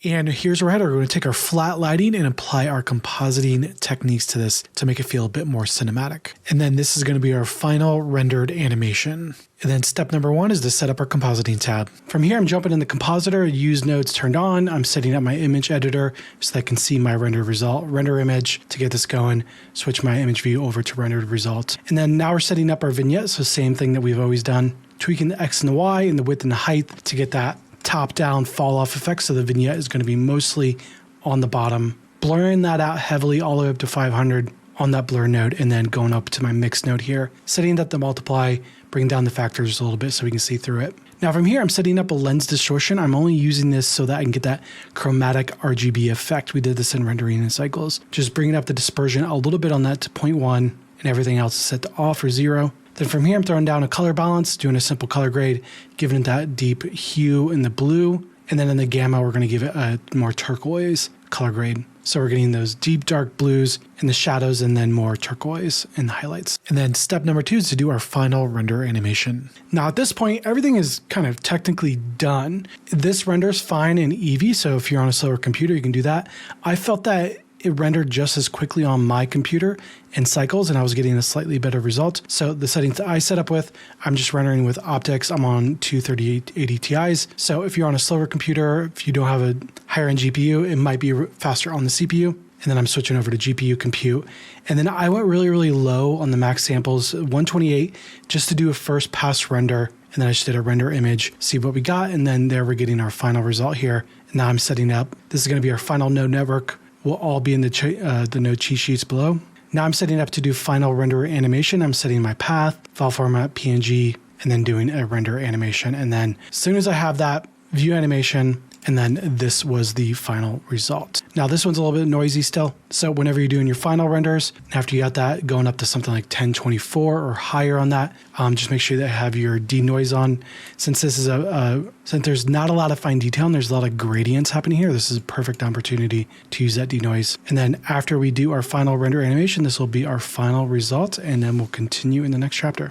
And here's our header. We're going to take our flat lighting and apply our compositing techniques to this to make it feel a bit more cinematic. And then this is going to be our final rendered animation. And then step number 1 is to set up our compositing tab. From here, I'm jumping in the compositor, use nodes turned on. I'm setting up my image editor so that I can see my rendered result, render image to get this going, switch my image view over to rendered result. And then now we're setting up our vignette. So same thing that we've always done, tweaking the X and the Y and the width and the height to get that top-down fall-off effect, so the vignette is going to be mostly on the bottom. Blurring that out heavily all the way up to 500 on that blur node, and then going up to my mix node here, setting that to multiply, bring down the factors a little bit so we can see through it. Now from here, I'm setting up a lens distortion. I'm only using this so that I can get that chromatic RGB effect. We did this in rendering and cycles. Just bringing up the dispersion a little bit on that to 0.1, and everything else is set to off or 0. Then from here, I'm throwing down a color balance, doing a simple color grade, giving it that deep hue in the blue. And then in the gamma, we're going to give it a more turquoise color grade. So we're getting those deep dark blues in the shadows and then more turquoise in the highlights. And then step number 2 is to do our final render animation. Now at this point, everything is kind of technically done. This renders fine in Eevee. So if you're on a slower computer, you can do that. I felt that it rendered just as quickly on my computer in cycles, and I was getting a slightly better result. So the settings that I set up with, I'm just rendering with optics. I'm on two 3880 Ti's. So if you're on a slower computer, if you don't have a higher end GPU, it might be faster on the CPU. And then I'm switching over to GPU compute. And then I went really, really low on the max samples, 128, just to do a first pass render. And then I just did a render image, see what we got. And then there we're getting our final result here. And now I'm setting up, this is going to be our final node network. Will all be in the node cheat sheets below. Now I'm setting up to do final render animation. I'm setting my path, file format, PNG, and then doing a render animation. And then as soon as I have that, view animation, and then this was the final result. Now this one's a little bit noisy still. So whenever you're doing your final renders, after you got that going up to something like 1024 or higher on that, just make sure that you have your denoise on. Since this is since there's not a lot of fine detail and there's a lot of gradients happening here, this is a perfect opportunity to use that denoise. And then after we do our final render animation, this will be our final result, and then we'll continue in the next chapter.